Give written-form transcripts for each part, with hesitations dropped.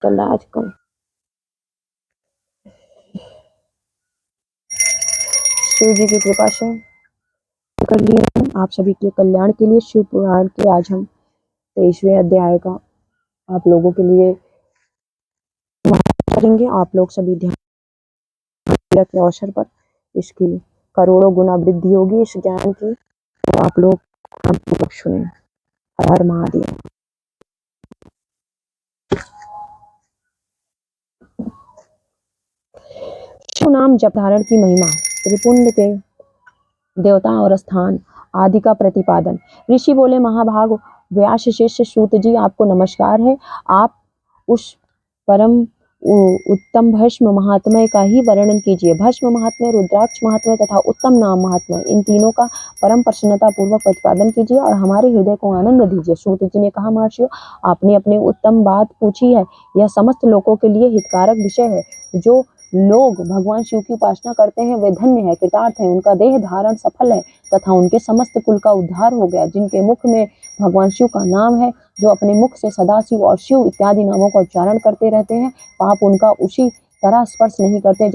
चल रहा है आजकल। शिव जी की कृपा से कर लिए हैं आप सभी के कल्याण के लिए शिव पुराण के आज हम 23वें अध्याय का आप लोगों के लिए करेंगे। आप लोग सभी ध्यान के अवसर पर इसकी करोड़ों गुना वृद्धि होगी इस ज्ञान की, तो आप लोग सुने। हर हर महादेव। शिव नाम जप धारण की महिमा। त्रिपुंड के देवता और स्थान आदि का प्रतिपादन। ऋषि बोले, महाभाग व्यास शिष्य सूत जी, आपको नमस्कार है। आप उस परम उत्तम भस्म महात्म्य का ही वर्णन कीजिए। भस्म महात्म्य, रुद्राक्ष महात्म्य तथा उत्तम नाम महात्म्य, इन तीनों का परम प्रसन्नता पूर्वक प्रतिपादन कीजिए और हमारे हृदय को आनंद दीजिए। सूत जी ने कहा, महर्षियों, आपने अपनी उत्तम बात पूछी है। यह समस्त लोगों के लिए हितकारक विषय है। जो लोग भगवान शिव की उपासना करते हैं वे धन्य है, कृतार्थ है, उनका देह धारण सफल है तथा उनके समस्त कुल का उद्धार हो गया। जिनके मुख में भगवान शिव का नाम है, जो अपने मुख से सदाशिव और शिव इत्यादि नामों का उच्चारण करते रहते हैं, पाप उनका उसी तरह स्पर्श नहीं करते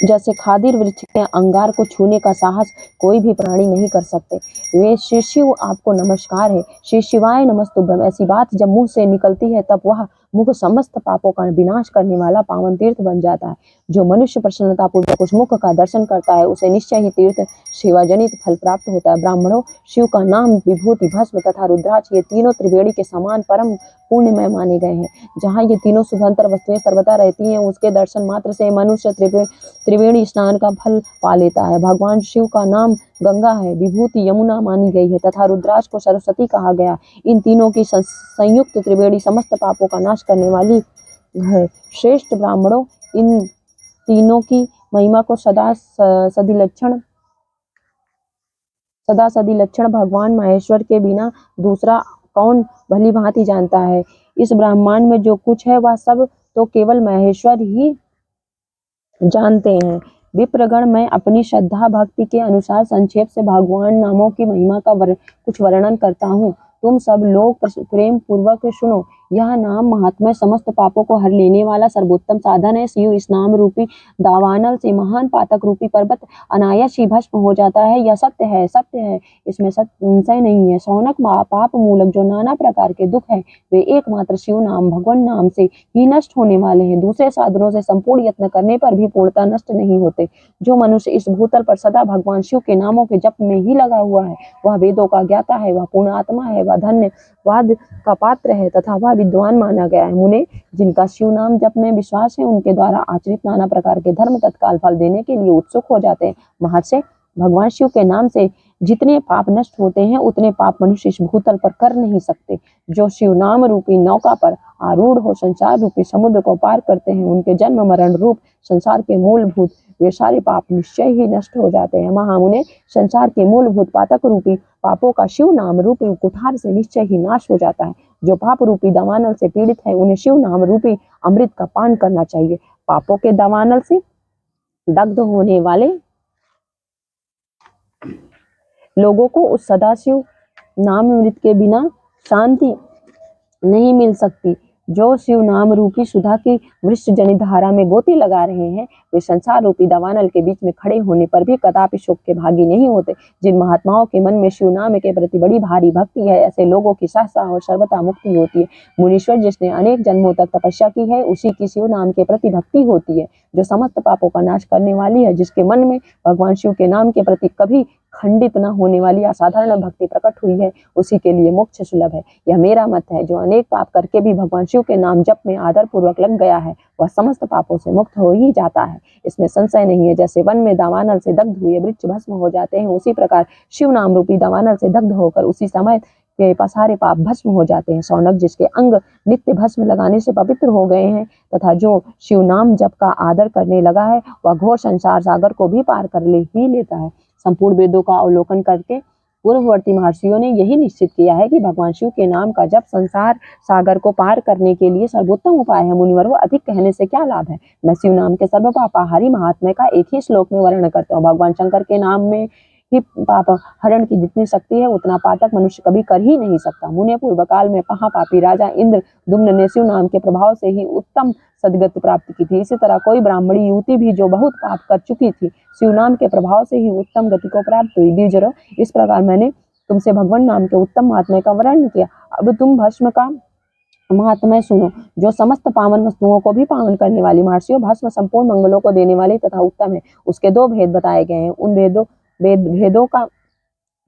जैसे खादिर वृक्ष के अंगार को छूने का साहस कोई भी प्राणी नहीं कर सकते। वे श्री शिव, आपको नमस्कार है। श्री शिवाय नमस्तुभ्यम। ऐसी बात जब मुंह से निकलती है तब वह मुख समस्त पापों का विनाश करने वाला पावन तीर्थ बन जाता है। जो मनुष्य प्रसन्नता पूर्वक उस मुख का दर्शन करता है उसे निश्चय ही तीर्थ सेवाजनित फल प्राप्त होता है। ब्राह्मणों, शिव का नाम, विभूति, भस्म तथा रुद्राक्ष ये तीनों त्रिवेणी के समान परम पुण्यमय माने गए हैं। जहाँ ये तीनों शुभंतर वस्तुएं सर्वदा रहती हैं, उसके दर्शन मात्र से मनुष्य त्रिवेणी स्नान का फल पा लेता है। भगवान शिव का नाम गंगा है, विभूति यमुना मानी गई है तथा रुद्राक्ष को सरस्वती कहा गया। इन तीनों की संयुक्त त्रिवेणी समस्त पापों का नाश करने वाली है। श्रेष्ठ ब्राह्मणों, इन तीनों की महिमा को सदा सदी लक्षण भगवान महेश्वर के बिना दूसरा कौन भली भांति जानता है। इस ब्रह्मांड में जो कुछ है वह सब तो केवल महेश्वर ही जानते हैं। विप्रगण, मैं अपनी श्रद्धा भक्ति के अनुसार संक्षेप से भगवान नामों की महिमा का कुछ वर्णन करता हूँ। तुम सब लोग प्रेम पूर्वक सुनो। यह नाम महात्म्य समस्त पापों को हर लेने वाला सर्वोत्तम साधन है। शिव इस नाम रूपी दावानल से महान पातक रूपी पर्वत अनायास ही भस्म हो जाता है। यह सत्य है, सत्य है, इसमें संशय नहीं है। शौनक, पाप मूलक जो नाना प्रकार के दुख है वे एकमात्र शिव नाम, भगवान नाम से ही नष्ट होने वाले हैं। दूसरे साधनों से संपूर्ण यत्न करने पर भी पूर्णतः नष्ट नहीं होते। जो मनुष्य इस भूतल पर सदा भगवान शिव के नामों के जप में ही लगा हुआ है वह वेदों का ज्ञाता है, वह पूर्ण आत्मा है, वह धन्यवाद का पात्र है तथा वह विद्वान माना गया है। मुने, जिनका शिव नाम जप में विश्वास है उनके द्वारा आचरित नाना प्रकार के धर्म तत्काल फल देने के लिए उत्सुक हो जाते हैं। महर्षि, भगवान शिव के नाम से जितने पाप नष्ट होते हैं उतने पाप मनुष्य इस भूतल पर कर नहीं सकते। जो शिव नाम रूपी नौका पर आरूढ़ हो संसार रूपी समुद्र को पार करते हैं, उनके जन्म मरण रूप संसार के मूलभूत वे सारे पाप निश्चय ही नष्ट हो जाते हैं। महामुने, संसार के मूलभूत पातक रूपी पापों का शिव नाम रूपी कुठार से निश्चय ही नाश हो जाता है। जो पाप रूपी दावानल से पीड़ित है उन्हें शिव नाम रूपी अमृत का पान करना चाहिए। पापों के दावानल से दग्ध होने वाले लोगों को उस सदाशिव नाम अमृत के बिना शांति नहीं मिल सकती। जो शिव नाम रूपी सुधा की वृक्ष जनित धारा में गोती लगा रहे हैं वे संसार रूपी दावानल के बीच में खड़े होने पर भी कदापि शोक के भागी नहीं होते। जिन महात्माओं के मन में शिव नाम के प्रति बड़ी भारी भक्ति है ऐसे लोगों की सहसा और सर्वथा मुक्ति होती है। मुनीश्वर, जिसने अनेक जन्मों तक तपस्या की है उसी की शिव नाम के प्रति भक्ति होती है, जो समस्त पापों का नाश करने वाली है। जिसके मन में भगवान शिव के नाम के प्रति कभी खंडित न होने वाली असाधारण भक्ति प्रकट हुई है उसी के लिए मोक्ष सुलभ है। यह मेरा मत है। जो अनेक पाप करके भी भगवान शिव के नाम जप में आदर पूर्वक लग गया है वह समस्त पापों से मुक्त हो ही जाता है, इसमें संशय नहीं है। जैसे वन में दावानल से दग्ध हुए वृक्ष भस्म हो जाते हैं उसी प्रकार शिव नाम रूपी दावानल से दग्ध होकर उसी समय के सारे पाप भस्म हो जाते हैं। शौनक, जिसके अंग नित्य भस्म लगाने से पवित्र हो गए हैं तथा जो शिव नाम जप का आदर करने लगा है वह घोर संसार सागर को भी पार कर ही लेता है। संपूर्ण वेदों का अवलोकन करके पूर्ववर्ती महर्षियों ने यही निश्चित किया है कि भगवान शिव के नाम का जप संसार सागर को पार करने के लिए सर्वोत्तम उपाय है। मुनिवरों, अधिक कहने से क्या लाभ है। मैं शिव नाम के सर्व पापाहारी महात्म्य का एक ही श्लोक में वर्णन करता हूँ। भगवान शंकर के नाम में भी पाप हरण की जितनी शक्ति है उतना पातक मनुष्य कभी कर ही नहीं सकता। मुने पूर्व काल में महापापी राजा इंद्र दुम्न ने शिव नाम के प्रभाव से ही उत्तम सदगति प्राप्त की थी। इसी तरह कोई ब्राह्मणी युवती भी जो बहुत पाप कर चुकी थी, शिव नाम के प्रभाव से ही उत्तम गति को प्राप्त हुई। द्विजरो, इस प्रकार मैंने तुमसे भगवान नाम के उत्तम महात्म्य का वर्णन किया। अब तुम भस्म का महात्म्य सुनो, जो समस्त पावन वस्तुओं को भी पावन करने वाली। महर्षियों, भस्म संपूर्ण मंगलों को देने वाली तथा उत्तम है। उसके 2 भेद बताए गए हैं। उन भेदों का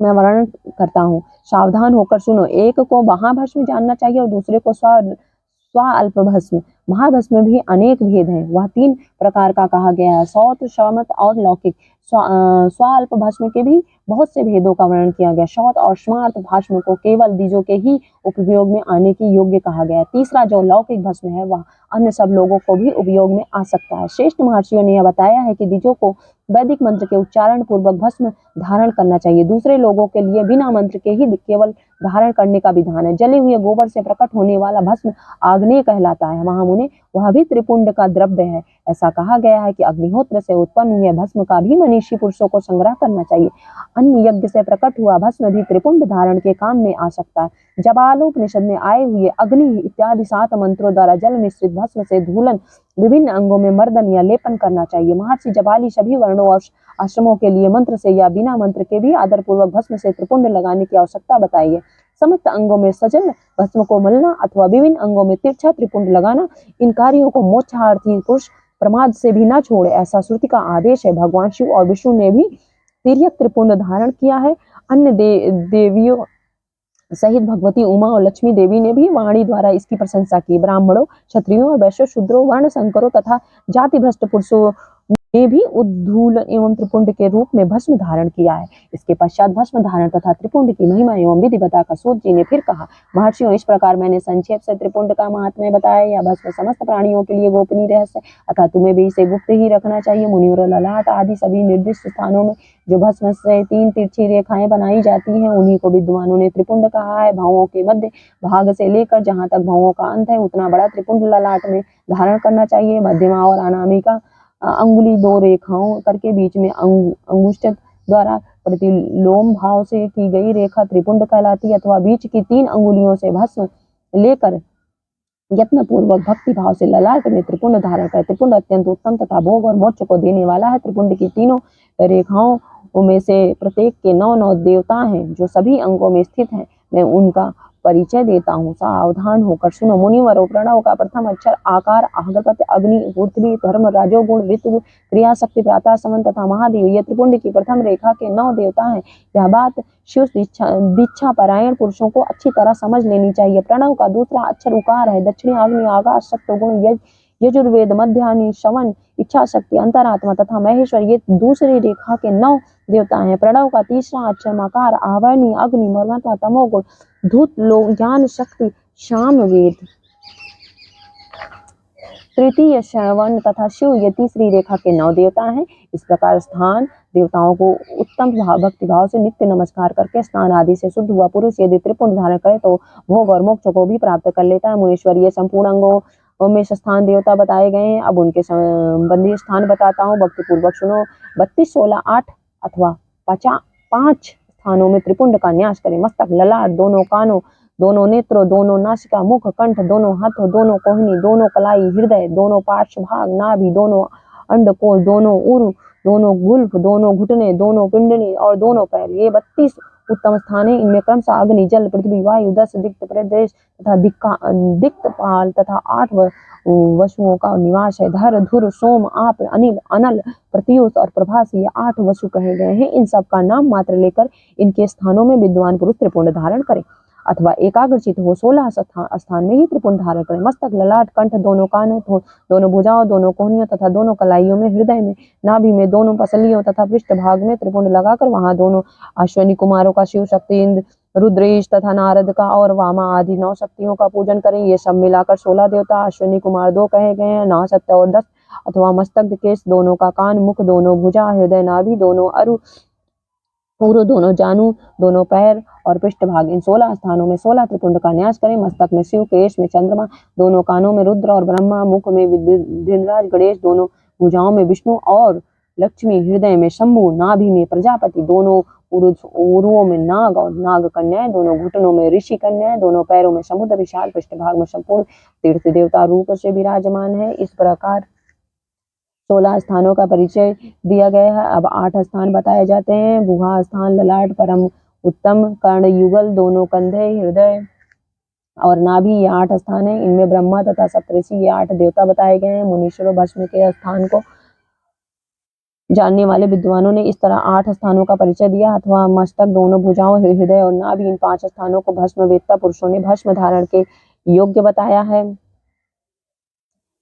मैं वर्णन करता हूँ, सावधान होकर सुनो। एक को महाभस्म जानना चाहिए और दूसरे को स्वाल्प भस्म। महाभस्म भी अनेक भेद हैं। वह 3 प्रकार का कहा गया है, सौत, शमत और लौकिक। स्वाल्प भस्म के भी बहुत से भेदों का वर्णन किया गया। शौत और स्मार्त भस्म को केवल द्विजों के ही उपयोग में आने की योग्य कहा गया। तीसरा जो लौकिक भस्म है वह अन्य सब लोगों को भी उपयोग में आ सकता है। श्रेष्ठ महर्षियों ने यह बताया है कि द्विजों को वैदिक मंत्र के उच्चारण पूर्वक भस्म धारण करना चाहिए। दूसरे लोगों के लिए बिना मंत्र के ही केवल धारण करने का विधान है। जले हुए गोबर से प्रकट होने वाला भस्म आग्नेय कहलाता है। महामुने, वह भी त्रिपुंड का द्रव्य है। ऐसा कहा गया है कि अग्निहोत्र से उत्पन्न हुए भस्म का भी मनीषी पुरुषों को संग्रह करना चाहिए। अन्य यज्ञ से प्रकट हुआ भस्म भी त्रिपुंड धारण के काम में आ सकता है। जबालोपनिषद में आए हुए अग्नि इत्यादि 7 मंत्रों द्वारा जल मिश्रित भस्म से धूलन विभिन्न अंगों में मर्दन या लेपन करना चाहिए। महर्षि जबाली सभी वर्णों और आश्रमों के लिए मंत्र से या बिना मंत्र के भी आदर पूर्वक भस्म से त्रिपुंड लगाने की आवश्यकता बताई है। समस्त अंगों में सजल भस्म को मलना अथवा विभिन्न अंगों में तिरछा त्रिपुंड लगाना, इन कार्यों को मोक्षार्थी पुरुष प्रमाद से भी न छोड़े, ऐसा श्रुति का आदेश है। भगवान शिव और विष्णु ने भी तिर्यक त्रिपुंड धारण किया है। अन्य देवियों सहित भगवती उमा और लक्ष्मी देवी ने भी वाणी द्वारा इसकी प्रशंसा की। ब्राह्मणों, क्षत्रियों और वैश्य शूद्रों, वर्ण संकरों तथा जाति भ्रष्ट पुरुषों ने भी उद्धूलन एवं त्रिपुंड के रूप में भस्म धारण किया है। इसके पश्चात भस्म धारण तथा त्रिपुंड की महिमा एवं विधि बताकर सूत जी ने फिर कहा, महर्षियों, इस प्रकार मैंने संक्षेप से त्रिपुंड का महात्म्य बताया। यह भस्म समस्त प्राणियों के लिए गोपनीय रहस्य, अतः तुम्हें भी इसे गुप्त ही रखना चाहिए। मुनिवरों, ललाट आदि सभी निर्दिष्ट स्थानों में जो भस्म से 3 तिरछी रेखाएं बनाई जाती हैं, उन्हीं को विद्वानों ने त्रिपुंड कहा है। भावों के मध्य भाग से लेकर जहाँ तक भावों का अंत है उतना बड़ा त्रिपुंड ललाट में धारण करना चाहिए। मध्यमा और अनामिका अंगुली 2 रेखाओं करके बीच में अंगुष्ठ द्वारा प्रतिलोम भाव से की गई रेखा त्रिपुंड कहलाती है, अथवा बीच की 3 अंगुलियों से भस्म लेकर यत्न पूर्वक भक्ति भाव से ललाट में त्रिपुंड धारण कर। त्रिपुंड अत्यंत उत्तम तथा भोग और मोक्ष को देने वाला है। त्रिपुंड की 3 रेखाओं में से प्रत्येक के 9 देवता हैं जो सभी अंगों में स्थित हैं। मैं उनका परिचय देता हूँ, सावधान होकर सुनो। मुनिवरों, प्रणव का प्रथम अक्षर आकार अग्रपत्य, अग्नि, पृथ्वी, धर्म, राजोगुण, ऋतु, क्रिया शक्ति, प्रातः, समन तथा महादेव, ये त्रिपुंड की प्रथम रेखा के 9 देवता हैं। यह बात शिव दीक्षा परायण पुरुषों को अच्छी तरह समझ लेनी चाहिए। प्रणव का दूसरा अक्षर उकार है। दक्षिणी अग्नि, आकाश, सत्वगुण, यजुर्वेद, मध्यान्ह, श्रवण, इच्छा शक्ति, अंतरात्मा तथा महेश्वर, ये दूसरी रेखा के 9 देवता हैं। प्रणव का तीसरा अक्षर मकार, आवर्णी, अग्नि, मर्मता, तमोगुण, धूत, लोक, ज्ञान शक्ति, सामवेद, तृतीय श्रवण तथा शिव, ये तीसरी रेखा के 9 देवता हैं। इस प्रकार स्थान देवताओं को उत्तम भक्ति भाव से नित्य नमस्कार करके स्नान आदि से शुद्ध हुआ पुरुष यदि त्रिपुंड धारण करे तो भोग और मोक्ष को भी प्राप्त कर लेता है। मुनीश्वर, ये संपूर्ण अंगों में स्थान देवता बताए गए हैं। अब उनके संबंधी स्थान बताता हूँ, भक्ति पूर्वक सुनो। 32, 16, 8 अथवा 5 स्थानों में त्रिपुंड का न्यास करें। मस्तक, ललाट, दोनों कानों, दोनों नेत्रों, दोनों नासिका, मुख, कंठ, दोनों हाथों, दोनों कोहनी, दोनों कलाई, हृदय, दोनों पार्श्व भाग, नाभि, दोनों अंडकोश, दोनों उरु, दोनों गुल्फ, दोनों घुटने, दोनों पिंडली और दोनों पैर, ये 32 उत्तम स्थान है। इनमें क्रमशः अग्नि, जल, पृथ्वी, वायु, 10 दिक्ट प्रदेश तथा दिक्पाल तथा 8 वसुओं का निवास है। धर, धुर, सोम, आप, अनिल, अनल, प्रत्युष और प्रभास, ये 8 वसु कहे गए हैं। इन सब का नाम मात्र लेकर इनके स्थानों में विद्वान पुरुष त्रिपुंड धारण करें अथवा एकाग्रचित हो 16 स्थान में ही त्रिपुंड धारण करें। मस्तक, ललाट, कंठ, दोनों कानों, दोनों भुजाओं, दोनों कोहनियों तथा दोनों कलाइयों में, हृदय में, नाभि में, दोनों पसलियों तथा पृष्ठ भाग में त्रिपुंड लगाकर वहां दोनों अश्विनी कुमारों का, शिव शक्ति, इंद्र, रुद्रेश तथा नारद का और वामा आदि 9 शक्तियों का पूजन करें। ये सब मिलाकर 16 देवता। अश्विनी कुमार 2 कहे गए हैं, 9 सत्य और 10 अथवा मस्तक, केश, दोनों का कान, मुख, दोनों भुजा, हृदय, नाभि, दोनों अरु, दोनों जानु, दोनों पैर और पृष्ठ भाग, इन 16 स्थानों में 16 त्रिपुंड का न्यास करें। मस्तक में शिव, केश में चंद्रमा, दोनों कानों में रुद्र और ब्रह्मा, मुख में विधिराज गणेश, दोनों भुजाओं में विष्णु और लक्ष्मी, हृदय में शंभु, नाभि में प्रजापति, दोनों उरुओं में नाग और नाग कन्याएं, दोनों घुटनों में ऋषि कन्याएं, दोनों पैरों में समुद्र, विशाल पृष्ठभाग में संपूर्ण तीर्थ देवता रूप से विराजमान है। इस प्रकार 16 स्थानों का परिचय दिया गया है। अब 8 स्थान बताए जाते हैं। गुहा स्थान, ललाट, परम उत्तम, कर्ण युगल, दोनों कंधे, हृदय और नाभि, ये 8 स्थान है। इनमें ब्रह्मा तथा सप्तऋषि, ये 8 देवता बताए गए हैं। मुनीश्वरों, भस्म के स्थान को जानने वाले विद्वानों ने इस तरह 8 स्थानों का परिचय दिया। अथवा मस्तक, दोनों भुजाओं, हृदय और नाभि, इन 5 स्थानों को भस्म वेत्ता पुरुषों ने भस्म धारण के योग्य बताया है।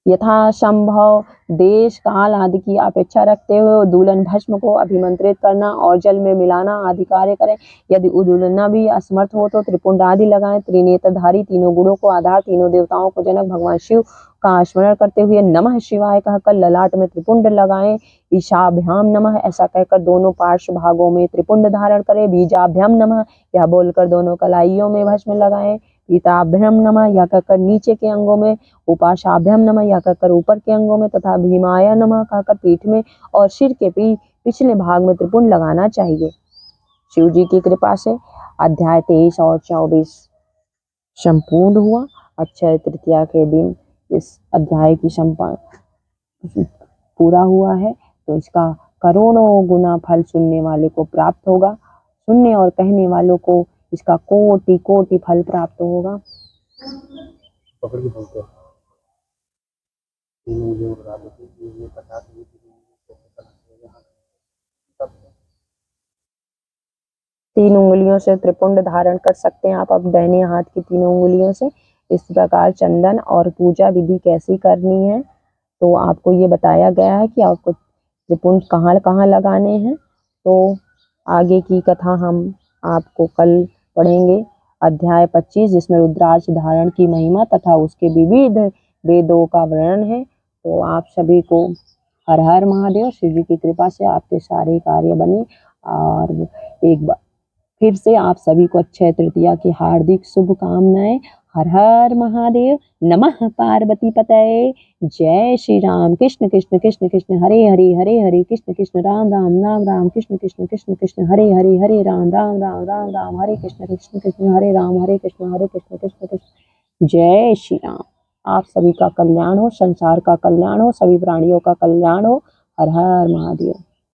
यथासंभव देश काल आदि की अपेक्षा रखते हुए उद्दूलन भस्म को अभिमंत्रित करना और जल में मिलाना आदि कार्य करें। यदि उद्दूलना भी असमर्थ हो तो त्रिपुंड आदि लगाएं। त्रिनेत्रधारी, तीनों गुणों को आधार, तीनों देवताओं को जनक भगवान शिव का स्मरण करते हुए नमः शिवाय कहकर ललाट में त्रिपुंड लगाएं। ईशाभ्याम नमः ऐसा कहकर दोनों पार्श्व भागों में त्रिपुंड धारण करें। बीजाभ्याम नमः यह बोलकर दोनों कलाइयों में भस्म लगाएं। पीताभ्याम नमः यह कहकर नीचे के अंगों में, उपाशाभ्याम नमः यह कहकर ऊपर के अंगों में तथा भीमाय नमः कहकर पीठ में और सिर के पिछले भाग में त्रिपुंड लगाना चाहिए। शिव जी की कृपा से अध्याय 23 और 24 संपूर्ण हुआ। अक्षय तृतीया के दिन इस अध्याय की पूरा हुआ है, तो इसका करोड़ों गुना फल सुनने वाले को प्राप्त होगा। सुनने और कहने वालों को इसका कोटि कोटि फल प्राप्त होगा। तीन उंगलियों से त्रिपुंड धारण कर सकते हैं आप अब दाहिने हाथ की तीनों उंगलियों से। इस प्रकार चंदन और पूजा विधि कैसी करनी है तो आपको ये बताया गया है कि आपको त्रिपुंड कहाँ कहाँ लगाने हैं। तो आगे की कथा हम आपको कल पढ़ेंगे, अध्याय 25, जिसमें रुद्राक्ष धारण की महिमा तथा उसके विविध वेदों का वर्णन है। तो आप सभी को हर हर महादेव। शिव जी की कृपा से आपके सारे कार्य बने। और एक बार फिर से आप सभी को अक्षय तृतीया की हार्दिक शुभकामनाएं। हर हर महादेव। नमः पार्वती पतये। जय श्री राम। कृष्ण कृष्ण कृष्ण कृष्ण हरे हरे, हरे हरे कृष्ण कृष्ण राम राम राम राम, कृष्ण कृष्ण कृष्ण कृष्ण हरे हरे, हरे राम राम राम राम राम, हरे कृष्ण कृष्ण हरे राम, हरे कृष्ण कृष्ण कृष्ण। जय श्री राम। आप सभी का कल्याण हो, संसार का कल्याण हो, सभी प्राणियों का कल्याण हो। हर हर महादेव।